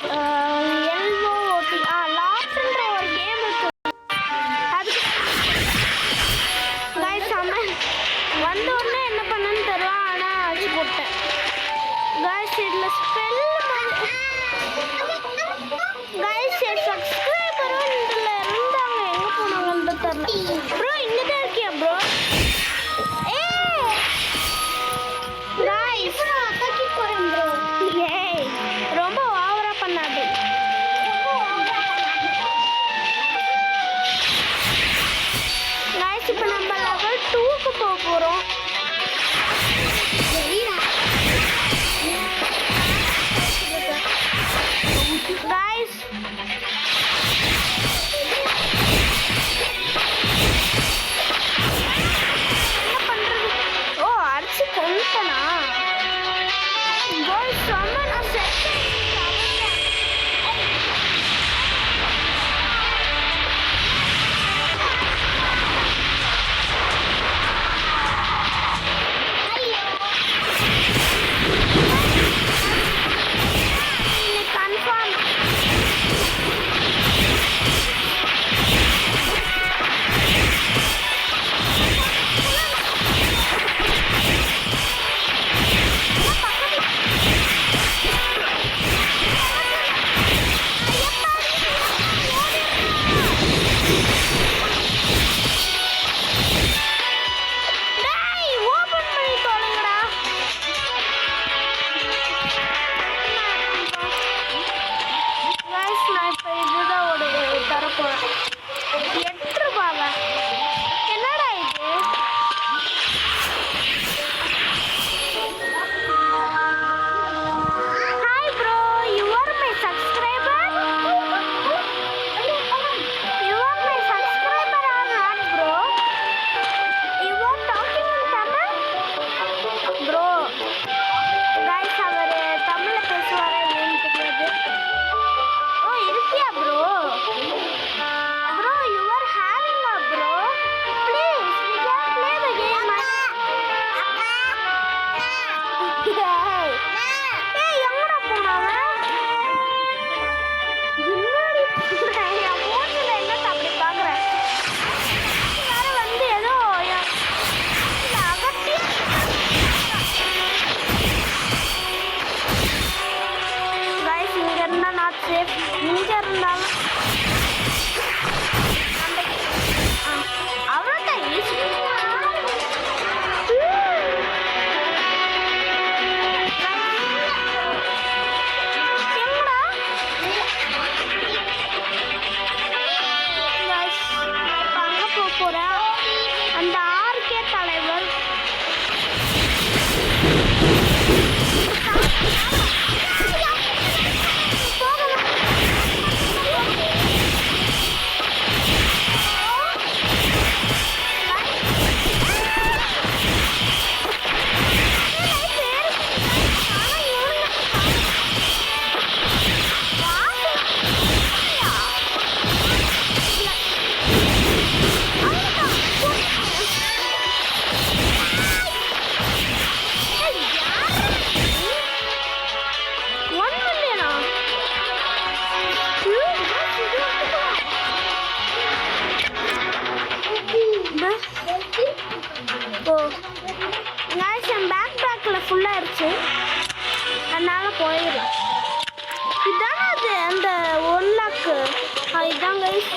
எல்ஓஓடி லாஸ்ட்ன்ற ஒரு கேம் இருக்கு. அதுக்கு கைஸ் வந்த உடனே என்ன பண்ணேன்னு தெரியல, ஆனால் அடிச்சு போட்டேன். கைஸ் இதில் ஸ்பெல் கைஸ் சப்ஸ்கிரைபரும் இதில் இருந்தாங்க, எங்கே போனாங்கன்னு தெரியல. ப்ரோ இங்கே தான் இருக்கியா ப்ரோ? ரொம்ப ஓவரா பண்ணாது. கைஸ் இப்போ நம்ம லெவல் 2க்கு போக போகிறோம். கைஸ் என்ன பண்றது? ஓ அடிச்சு கொண்டனா கோல் செம்ம. நான் செட் கன்ஃபார்ம். என்னடா இது? Hi bro, you are my subscriber. You are my subscriber or not bro? You are talking in Tamil bro. Guys அவர் தமிழில் பேசுவாரா இல்லைன்னு தெரியாது. ஓ இருக்கியா ப்ரோ? இங்க இருந்தாலும் அவ்வளோதான். அங்க போக போறேன். அந்த ஆர்கே தலைவர் ஃபுல்லாகிடுச்சு, அதனால் போயிடும். இதுதானே அது அந்த 1 லாக்கு இதுதான் கைஸ்.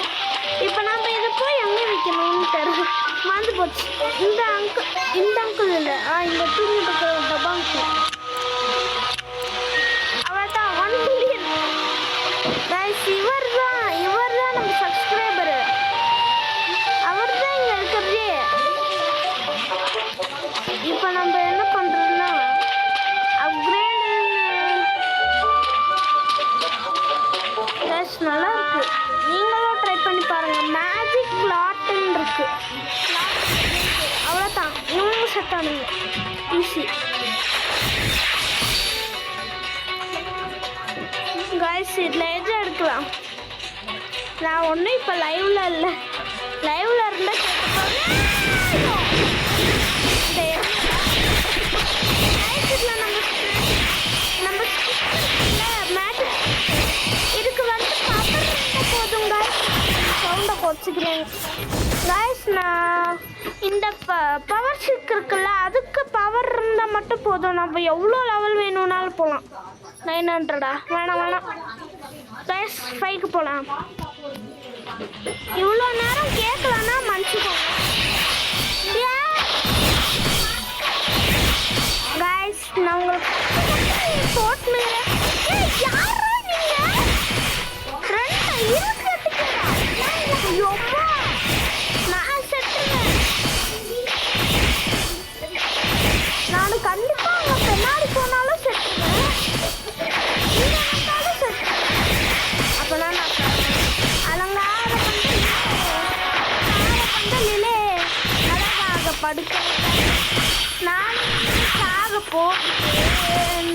இப்போ நம்ம இதை போய் எங்கே வைக்கணும்னு தெரியல, மறந்து போச்சு. இந்த அங்கிள் இல்லை, இந்த தூங்கிட்டு இருக்கிற டப்பா அங்கிள். அவ்வளோதான் 1 மில்லியன் கைஸ். இவர் தான் நம்ம சப்ஸ்கிரைபரு. அவர் தான் இங்கே இருக்கிறதே. இப்போ நம்ம என்ன பண்ணுறோம்னா அப்கிரேடு நல்லா இருக்கு, நீங்களும் ட்ரை பண்ணி பாருங்கள். மேஜிக் பிளாட்டுன்னு இருக்கு. அவ்வளோதான், இவங்க செட் ஆனுங்க ஈஸி. கைஸ் இதில் எது எடுக்கலாம்? நான் ஒன்றும் இப்போ லைவில் இல்லை, லைவில் இருந்தால் கேட்டுப்பாங்க. நம்ம மேஜிக் வச்சுக்கிறேன் கைஸ். நான் இந்த பவர் ஸ்டிக் இருக்குல்ல, அதுக்கு பவர் இருந்தால் மட்டும் போதும். நம்ம எவ்வளோ லெவல் வேணும்னாலும் போகலாம். 900 வேணாம் கைஸ், 5க்கு போகலாம். இவ்வளோ நேரம் கேட்கலன்னா மன்னிச்சுக்கோங்க கைஸ். நான் உங்களுக்கு போட்டுக்கிறேன். நான் செத்துருவேன். நான் கண்டிப்பா அவங்க பின்னாடி போனாலும் செத்துருவேன். அப்ப நான் அலங்கார பந்தலிலே அழகாக படுக்க நான் சாக போகிறேன்.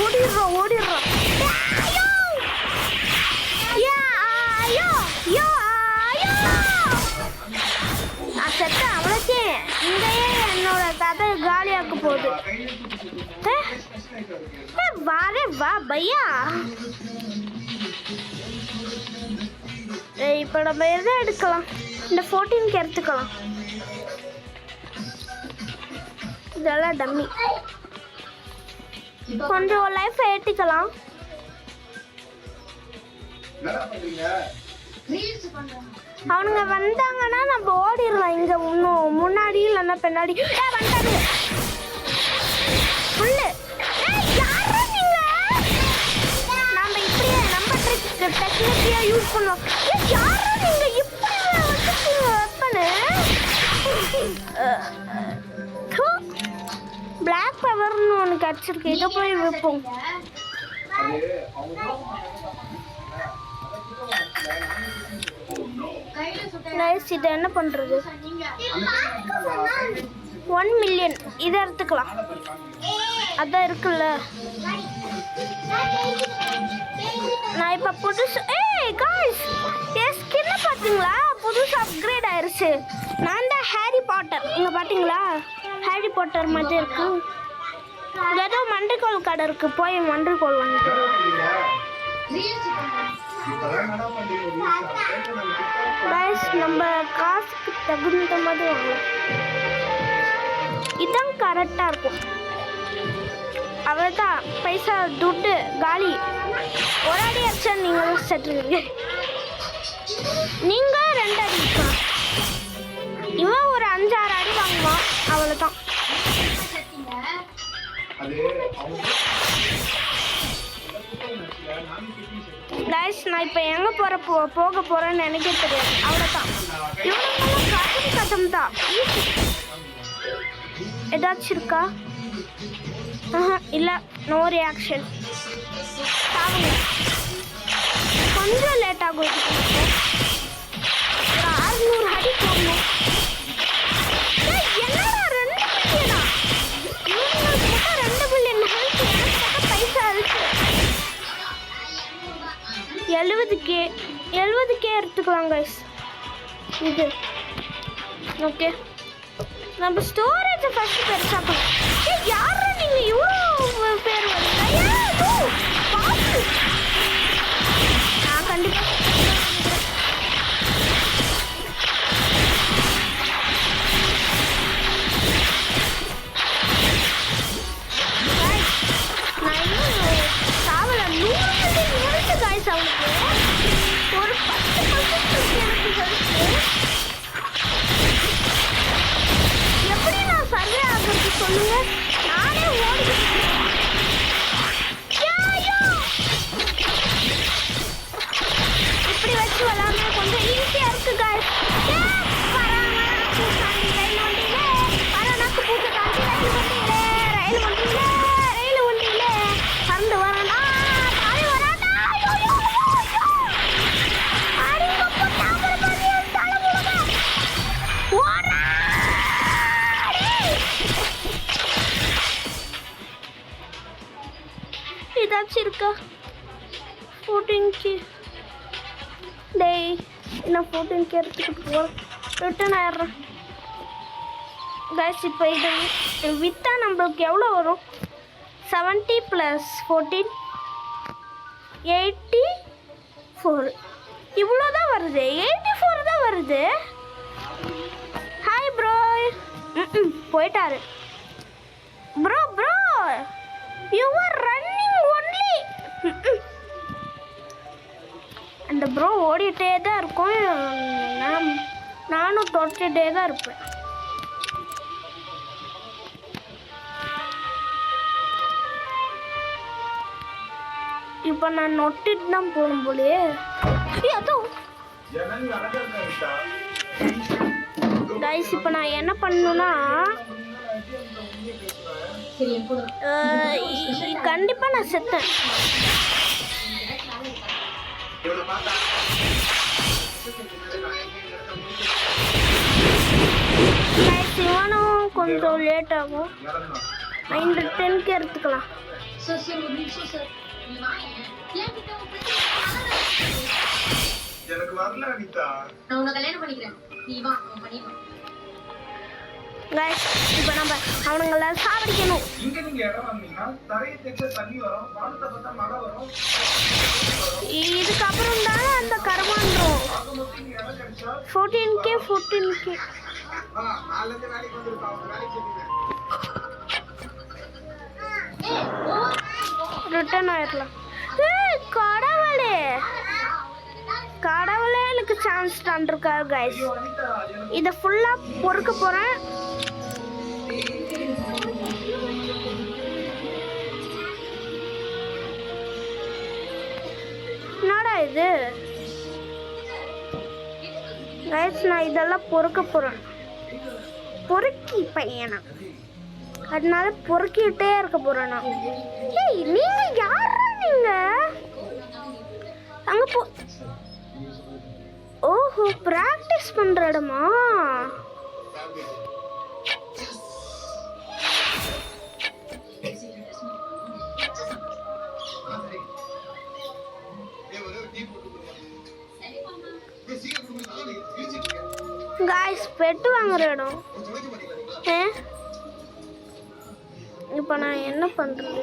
ஓடிடுறோம் ஓடிடுறோம். நான் செத்த அவ்வளோக்கே இங்கேயே என்னோட கதை காலியாக்க போகுது. வாரே வா பையா. இப்போ நம்ம எதை எடுக்கலாம்? இந்த 14க்கு எடுத்துக்கலாம். இதெல்லாம் டம்மி. கொஞ்சம் லைஃப் ஏற்றிக்கலாம். அவனுங்க வந்தாங்கன்னா நம்ம ஓடிடலாம். இங்க இன்னும் முன்னாடி இல்லைன்னா பின்னாடி வந்தாங்க. நம்ம இப்படியே நம்ம டெக்னிக்கியா யூஸ் பண்ணுவோம். நீங்க இப்படி வெப்பனு பிளாக் பவர்னு ஒன்று கிடச்சிருக்கு. இதை போய் வைப்போம். நைஸ். இதை என்ன பண்ணுறது? 1 மில்லியன் இதை எடுத்துக்கலாம். அதான் இருக்குல்ல. நான் இப்போ புதுசு காய்ஸ் என் ஸ்கின்னை பார்த்தீங்களா? புதுசு அப்கிரேட் ஆயிடுச்சு. நான் தான் ஹாரி பாட்டர். இங்கே பார்த்தீங்களா? ஹாரி பாட்டர் மாதிரி இருக்கு. ஏதோ மண்டைக்கோள் கடை இருக்கு. போய் மண்டைக்கோள் வாங்கிட்டு நம்ம காசுக்கு தகுந்த மாதிரி வாங்கலாம். இதுதான் கரெக்டாக இருக்கும். அவ்வளோதான். பைசா துட்டு காலி. ஒரு அடி அடிச்சா நீங்கள் செத்துருவீங்க. நீங்கள் 2 அடி இருக்கலாம். இவன் ஒரு 5-6 அடி வாங்குவான். அவ்வளோதான். கைஸ், நான் இப்போ எங்கே போக போகிறேன்னு எனக்கே தெரியாது. அவ்வளோதான். இவனுங்களும் கட்டம் தான். ஏதாச்சும் இருக்கா? இல்லை, நோ ரியாக்ஷன். கொஞ்சம் லேட் ஆகும். 600 அடி போகணும். என்னடா 2 பில்லியனா? இவங்களுக்கு 2 பில்லியன் எனக்கு பைசா இருக்கு. 70K எடுத்துக்கலாம் கைஸ். இது ஓகே. நம்ம ஸ்டோரேஜை ஃபஸ்ட்டு பெருசாக்கணும். யாரா நீங்கள் இவ்வளோ பேர் வரீங்க? நான் கண்டிப்பாக நான் இன்னும் சாவல. 100 காய்ஸ் அவனுக்கு ஒரு 10% எனக்கு கிடைச்சு. எப்படி நான் சர்வே ஆகிறது சொல்லுங்க? நானே ஓடிக்கிட்டு இப்படி வச்சு விளாட்னா கொஞ்சம் ஈஸியாக இருக்கு காய்ஸ். ரயில் வண்டியிலே பறந்து வரானா தாவி வரானா. 14K. டேய் நான் 14K எடுத்துக்கிட்டு போகிறேன். ரிட்டர்ன் ஆயிடுறேன் கைஸ். இப்போ இது விற்றா நம்மளுக்கு எவ்வளோ வரும்? 70 + 14 84. இவ்வளோ தான் வருது. 84 தான் வருது. Hi bro. போயிட்டாரு bro. Bro you are running only. அந்த ப்ரோ ஓடிட்டே தான் இருக்கும். நானும் தொட்டுட்டே தான் இருப்பேன். இப்போ நான் நொட்டிட்டு தான் போகணும் போலயே. கைஸ் இப்போ நான் என்ன பண்ணணும்னா கண்டிப்பாக நான் செத்தேன். இவனும் கொஞ்சம் லேட் ஆகும். 10K எடுத்துக்கலாம். எனக்கு வரல அனிதா. நான் உன்னை கல்யாணம் பண்ணிக்கிறேன். நீ வா பண்ணிடு. गाइस இப்போ நம்ம அவங்கள சாவடிக்கணும். இங்க நீங்க இடம் வந்தீங்கன்னா தரையை தேய்ச்ச தண்ணி வரும். வானத்தை பார்த்தா மழை வரும். இதுக்கு அப்புறம் தான் அந்த கர்மான்றோம். 14K நாளைக்கு வேலைக்கு வந்திருக்கா. அவங்க வேலைக்கு சொல்லுங்க. ரிட்டர்ன் ஆயிடலாம். கடவுளே எனக்கு சான்ஸ் தந்திருக்காரு கைஸ். இதை ஃபுல்லாக பொறுக்க போகிறேன். என்னடா இது கைஸ்? நான் இதெல்லாம் பொறுக்க போகிறேன். பொறுக்கி பையனா, அதனால பொறுக்கிட்டே இருக்க போகிறேன் நான். ஏய் நீங்கள் யாரா? நீங்கள் அங்கே போ. ஓஹோ ப்ராக்டிஸ் பண்ணுற இடமா? காய்ஸ் பெட்டு வாங்குற இடம். இப்போ நான் என்ன பண்ணுறது?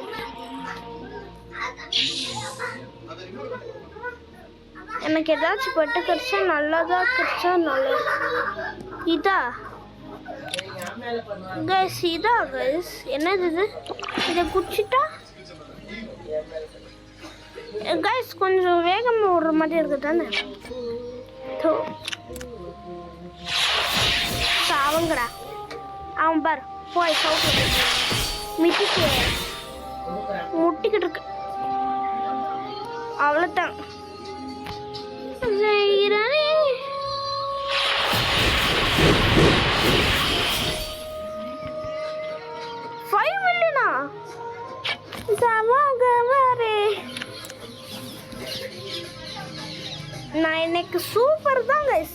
எனக்கு ஏதாச்சும் பெட்டு கிடைச்சா நல்லதாக கிடைச்சா நல்லது. இதா கைஸ்? இதா கைஸ்? என்னது இது? இதை குடிச்சிட்டா கைஸ் கொஞ்சம் வேகமாக விடுற மாதிரி இருக்குது தானே? அவங்கடா அவன் பார் போய் சவுக்கு மிட்டிக்கு முட்டிக்கிட்டு இருக்கு. அவ்வளோதான். 5 மில்லியனா? நான் இன்னைக்கு சூப்பர் தான் கைஸ்.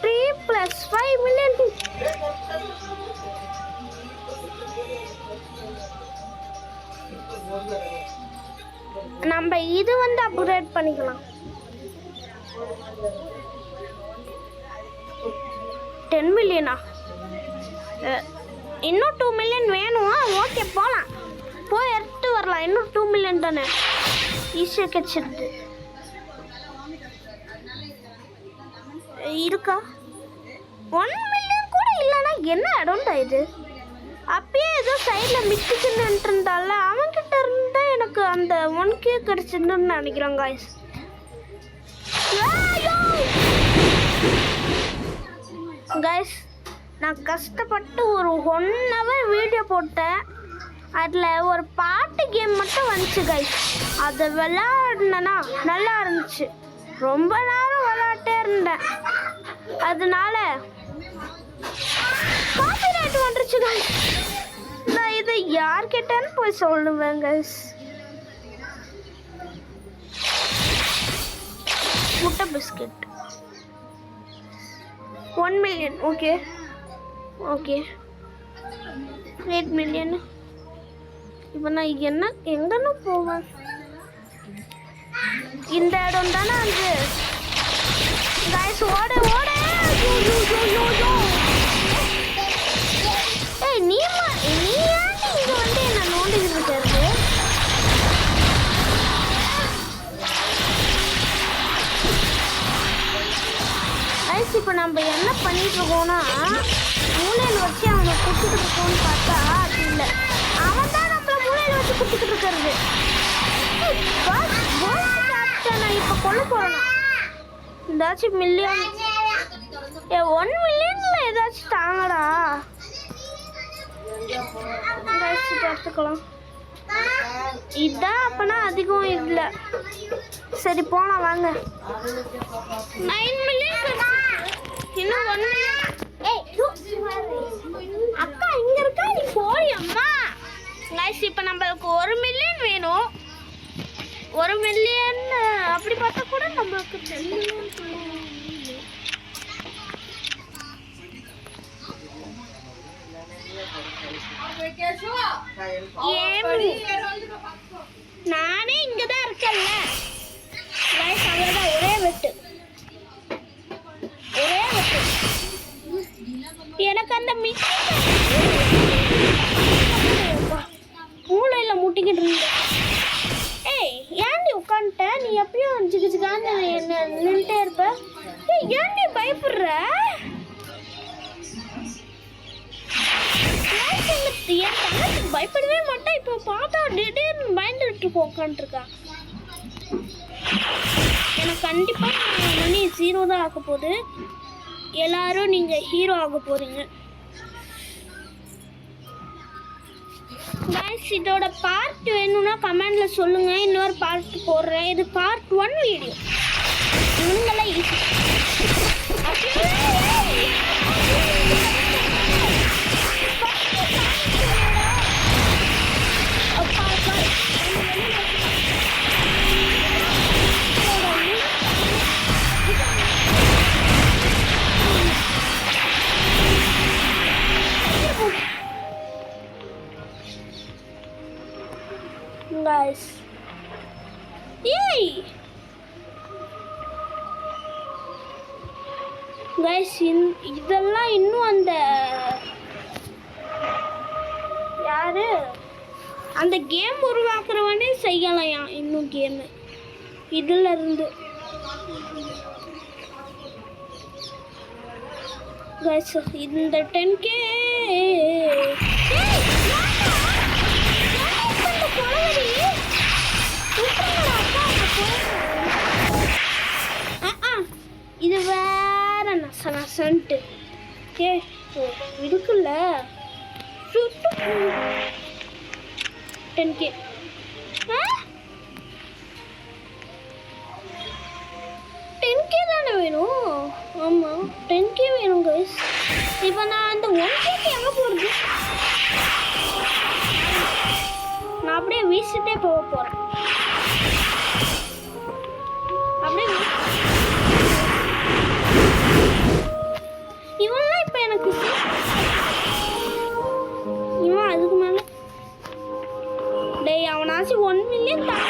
3 + 5 மில்லியன். நம்ம இது வந்து அப்கிரேட் பண்ணிக்கலாம். 10 மில்லியனா? இன்னும் 2 மில்லியன் வேணுமா? ஓகே போகலாம், போய் எடுத்து வரலாம். இன்னும் 2 மில்லியன் தானே, ஈஸியாக கிடச்சிருது. இருக்கா 1 மில்லியன் கூட இல்லைன்னா என்ன இடம்டா இது? அப்பயே ஏதோ சைடில் மிஸ்டேக்குன்னு இருந்தால அவன்கிட்ட இருந்தால் எனக்கு அந்த 1K கிடச்சிருந்துன்னு நினைக்கிறேன் காய்ஸ். காய்ஸ் நான் கஷ்டப்பட்டு ஒரு 1 hour வீடியோ போட்டேன். அதில் ஒரு பாட்டு கேம் மட்டும் வந்துச்சு கைஸ். அதை விளையாடினா நல்லா இருந்துச்சு. ரொம்ப நேரம் விளையாட்டே இருந்தேன். அதனால காப்பிரைட் வந்துருச்சு கைஸ். நான் இதை யார்கிட்டன்னு போய் சொல்லுவேன் கைஸ். முட்டை biscuit 1 million. Okay okay 8 million. இப்போ நான் எங்கன்னு போவேன்? இந்த இடம் தானே அது गाइस ஓடு ஓடு யோ ஏய் நீ ஏன் இங்க வந்து என்ன நோண்டிட்டு இருக்காரு गाइस இப்போ நம்ம என்ன பண்ணிட்டு இருக்கோம்னா மூளையில வச்சு அவனை குத்திட்டு இருக்கோம்னு பார்த்தா அது இல்ல அவன் தான் நம்மள மூளையில வச்சு குத்திட்டு இருக்காரு நான் இப்போ கொல்ல போறேன் ஏதாச்சும் மில்லியன் 1 மில்லியன்ல ஏதாச்சும் தாங்கடா பார்த்துக்கலாம் இதான் அப்பனா அதிகம் இல்லை சரி போலாம் வாங்க 9 மில்லியன் இன்னும் 1 மில்லியன் அக்கா இங்க இருக்கா நீ போய் அம்மா गाइस இப்போ நம்மளுக்கு 1 மில்லியன் வேணும் 1 மில்லியன் அப்படி பார்த்தா கூட நம்மளுக்கு 10 மில்லியன் நானே இங்கதான் இருக்கேன்ல गाइस அவ்வளவுதான் ஒரே வெட்டு எனக்கு அந்த மூளையில முட்டிக்கிட்டு இருந்தேன் ஏய் ஏன்டி உட்காந்துட்ட நீ எப்பயும் ஜிகிஜிகான்னு என்ன நின்றுட்டே இருப்ப ஏய் ஏன்டி பயப்படுற என் தங்கத்துக்கு பயப்படவே மாட்டேன் இப்போ பார்த்தா திடீர்னு பயந்துட்டு உட்காந்துருக்கா எனக்கு கண்டிப்பாக மணி 0 தான் ஆக போகுது எல்லாரும் நீங்கள் ஹீரோ ஆக போகிறீங்க गाइस இதோட பார்ட் வேணும்னா கமெண்ட்ல சொல்லுங்க இன்னொரு பார்ட் போடுறேன் இது பார்ட் 1 வீடியோ நீங்களே ஈஸி guys yay guys இதெல்லாம் இன்னும் அந்த யாரு அந்த கேம் உருவாக்குறவனே செய்யலையாம் இன்னும் கேம் இதுல இருந்து guys இந்த 10k இது வேற நசனசன்ட்டு ஏ இருக்குல்ல 10k 10k தானே வேணும் ஆமாம் 10k வேணும் கைஸ் இப்போ நான் அந்த 1k எங்கே போகிறது நான் அப்படியே வீசிட்டே போக போகிறேன் அப்படியே இவன்லாம் இப்போ எனக்கு இவன் அதுக்கு மேலே டேய் அவனாச்சு 1 மில்லியன் தான்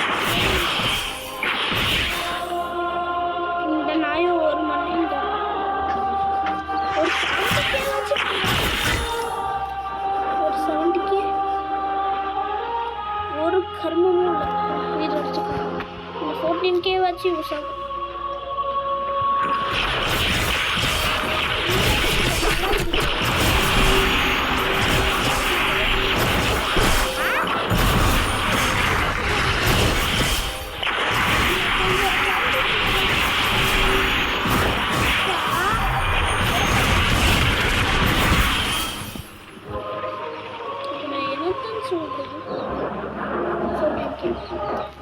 இந்த நாயும் 1 மில்லியன் தான் ஒரு 70k ஒரு கர்மமும் இல்லை இது வச்சுக்கணும் இந்த 14k வச்சு யூஸ் ஆகும்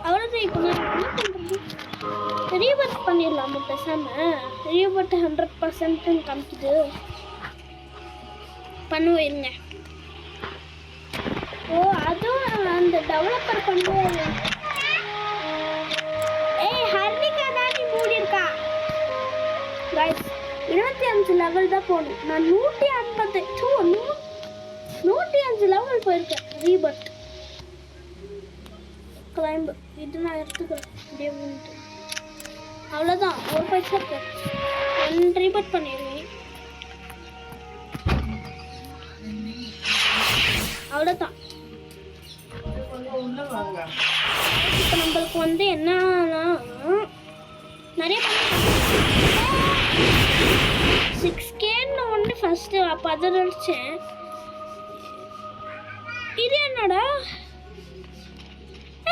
அவ்வளோதான் இப்போ நான் என்ன பண்ணுறது ரீவர்ட் பண்ணிடலாமா பேசாமல் ரீவர்ட் 100% காமிக்குது பண்ணுவேங்க ஓ அதுவும் அந்த டெவலப்பர் பண்ணுவேன் ஏய் ஹர்னிகா தான் நீ மூடி இருக்கா गाइस 25 லெவல் தான் போகணும் நான் 105 லெவல் போயிருக்கேன் ரீவர்ட் கிளைம்பு இது நான் எடுத்துக்கிறேன் அப்படியே வந்துட்டு அவ்வளோதான், ஒரு பைசா இருக்கு. 1 ரீபட் பண்ணிடுவேன். அவ்வளோதான். இப்போ நம்மளுக்கு வந்து என்னன்னா நிறைய 6Kன்னு ஒன்று ஃபஸ்ட்டு அப்போ அதை நினச்சேன். இது என்னடா?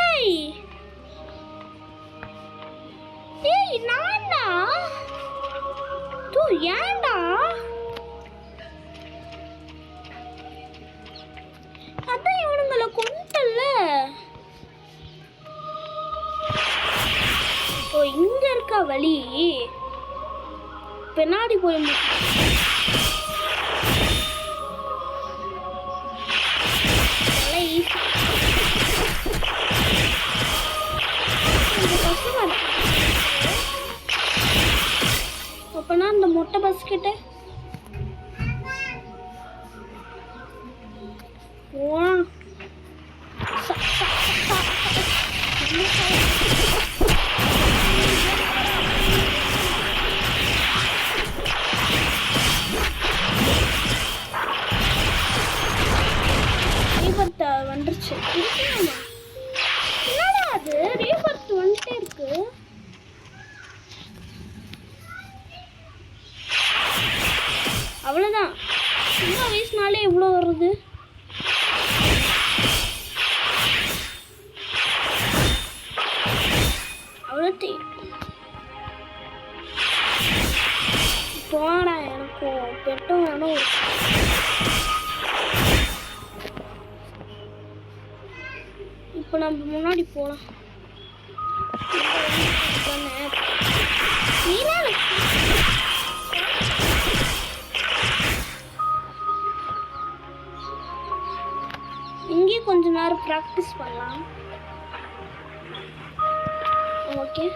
ஏய் ஏய் நான்டா தூ ஏன்டா? அதான் இவனுங்களை கொண்டல்ல. ஓ இங்க இருக்கா வழி, பின்னாடி போய் அப்பனா அந்த மொட்டை பஸ் கிட்ட வந்துருச்சு. என்னடா அது ரீபர்த் வந்துட்டே இருக்கு. அவ்வளோதான், சின்ன வயசுனாலே இவ்வளோ வருது. அவ்வளோத்தி போடா, எனக்கும் பெட்டும் வேணும். இப்போ நம்ம முன்னாடி போகலாம். இங்கே கொஞ்ச நேரம் ப்ராக்டிஸ் பண்ணலாம். ஓகே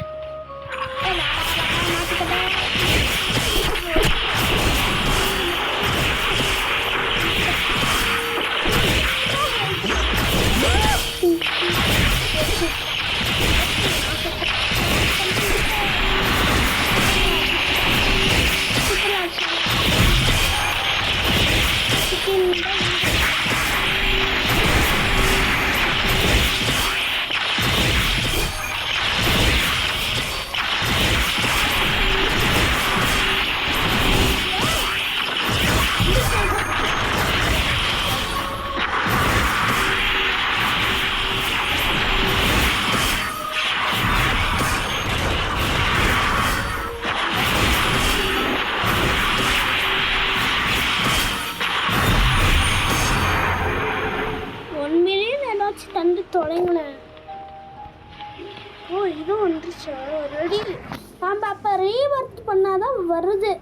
தண்டு தொலைங்களேன். ஓ இது வந்துருச்சா ரெடி? நாம் அப்போ ரீவர்த் பண்ணாதான் வருது.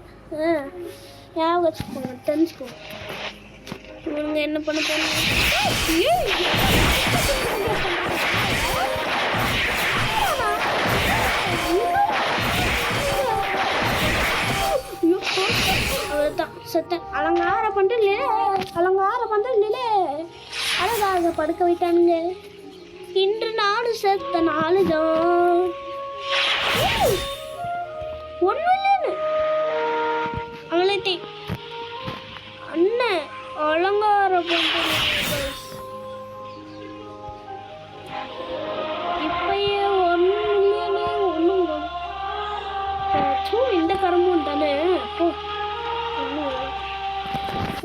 ஞாபகம் வச்சுக்கோங்க, தெரிஞ்சுக்கோங்க. இவங்க என்ன பண்ண போறாங்க? அவ்வளோதான் செத்தேன். அலங்கார பண்ணுறே அழகாக படுக்க வைட்டானுங்க. இன்று நானும் செத்த நாளுதான். 1 மில்லியன் அவளை அண்ணன் அலங்காரம் பண்ணுறேன். இப்பயே 1 மில்லியனே ஒன்றும் இந்த கரமும் தானே.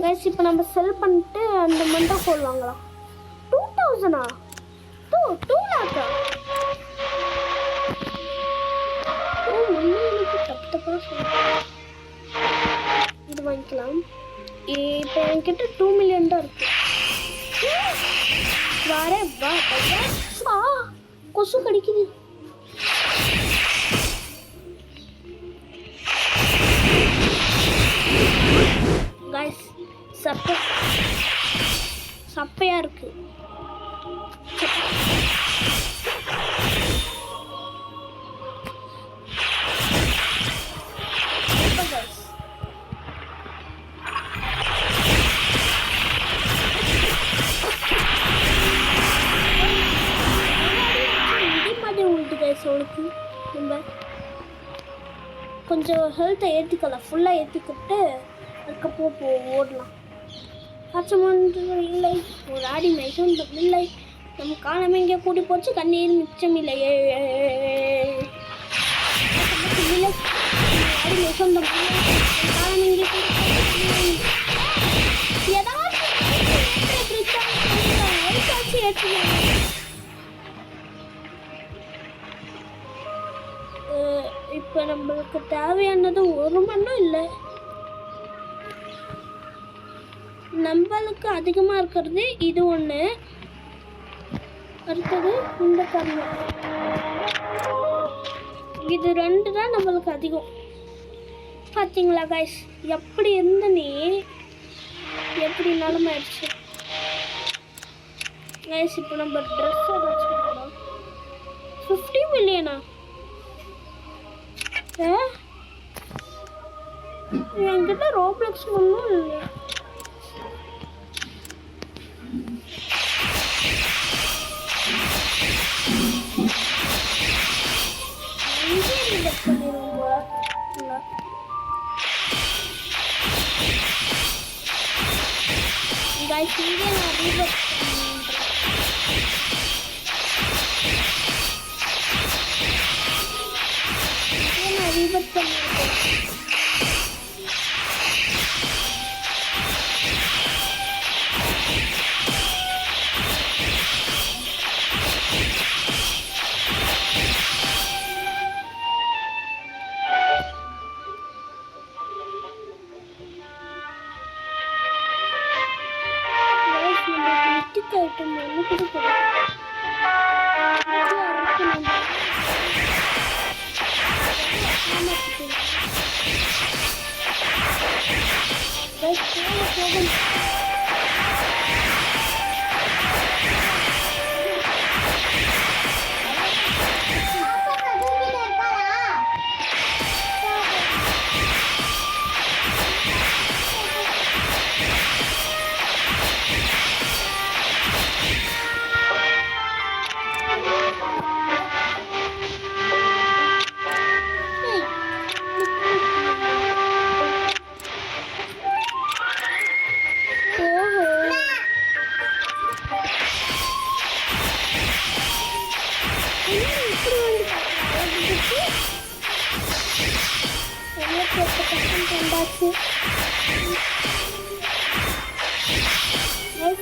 கைஸ் இப்போ நம்ம செல் பண்ணிட்டு அந்த மண்டை கோல் வாங்கலாம். 2000 2 லேக்கா? தப்பாக சொல்லுங்கள். இது வாங்கிக்கலாம். இப்போ என்கிட்ட 2 மில்லியன் தான் இருக்கு. வாரே வா கொசு கடிக்குது. கைஸ் சப்பையா இருக்கு. கொஞ்சம் ஹெல்த்தை ஏற்றிக்கலாம், ஃபுல்லாக ஏற்றிக்கிட்டு அதுக்கப்புறம் ஓடலாம். காய்ச்சமொன்று இல்லை, ஒரு ஆடி மைசொன்றும் இல்லை, நம் காலம் எங்கே கூடி போச்சு, கண்ணீர் மிச்சமில்லை. ஆடி மைசொன்றும் இல்லை, நம் காலம் எங்கே கூடி போச்சு, ஏதாவது இப்போ நம்மளுக்கு தேவையானது ஒரு மண்ணும் இல்லை. நம்மளுக்கு அதிகமாக இருக்கிறது இது ஒன்று, அடுத்தது இந்த கர்மம். இது 2 தான் நம்மளுக்கு அதிகம். பார்த்தீங்களா கைஸ், எப்படி இருந்த நீ எப்படி நிலமாயிடுச்சு கைஸ். இப்போ நம்ம ட்ரெஸ் ஏதாச்சும் 50 மில்லியனா? என்கிட்ட ரோப்ளக்ஸ் ஒன்றும் இல்லையா? guys, இங்கே நான் ரீபர்த் பண்ணிருக்கேன். ஐட்டம் ஒன்று கொடுக்கணும்.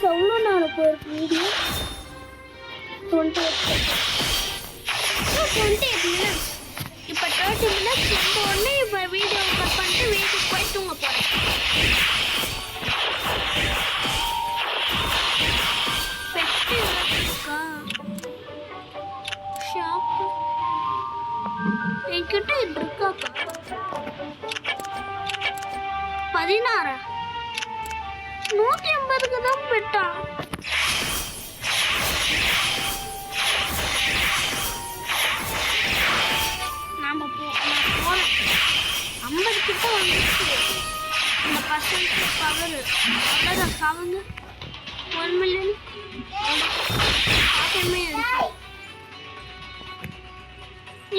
எவ்வளோ நேரம் போயிருக்கு வீடியோ? 28 மினிட்ஸ். இப்போ 30 மினிட்ஸ் வந்த உடனே இப்போ வீடியோ கட் பண்ணிட்டு வீட்டுக்கு போய் தூங்க போகிறேன். பெட்டு இருக்கா ஷாப்பு என்கிட்ட இது இருக்காப்பா. 16 150க்கு தான் பெட்டா? நான் போறேன். 50 கிட்ட வந்துச்சு. இந்த பர்சன்ட் பவர் அவ்வளோதான். சாவுங்க 1 மில்லியன்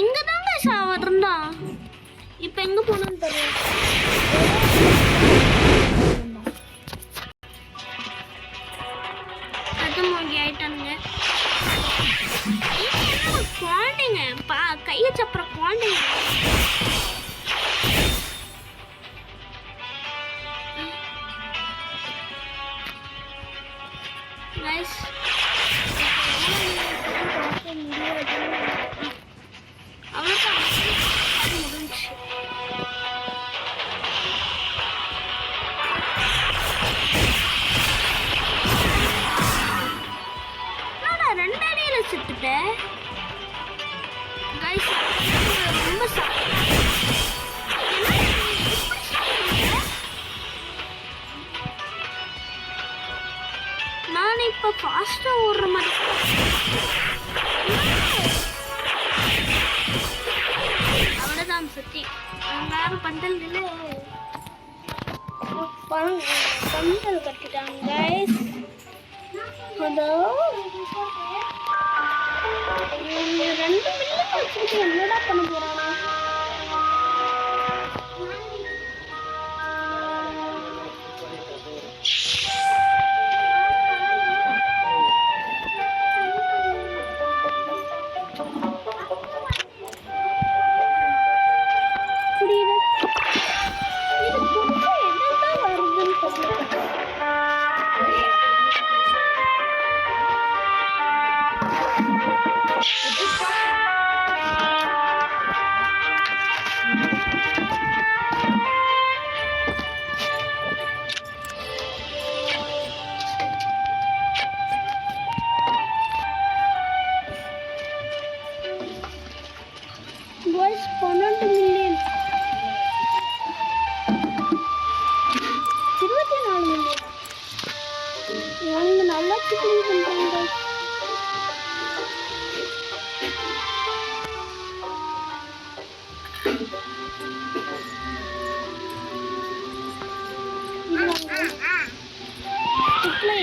இங்கே தாங்க சாவ இருந்தா. இப்போ எங்கே போகணும்னு தெரியும். ஆயிட்டானுங்க குழந்தைங்க கையை சப்புற குழந்தைங்க. அவ்வளோதான் முடிஞ்சு. செத்துட்டேன் கைஸ். ரொம்ப நான் இப்போ ஃபாஸ்ட்டாக ஓடுற மாதிரி அவ்வளோதான். சுற்றி யாரும் பந்தல் இல்லை, பந்தல் கட்டிட்டாங்க கைஸ். அதோ 2 மில்லியன் வச்சுக்கிட்டு என்னடா பண்ண போறானா?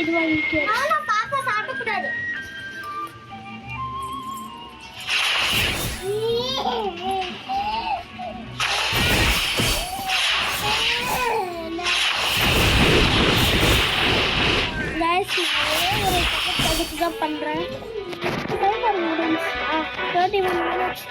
இது வாங்கிக்க. பாப்பா சாப்பிடக்கூடாது. அதுக்கு தான் பண்ணுறேன். 31 minutes.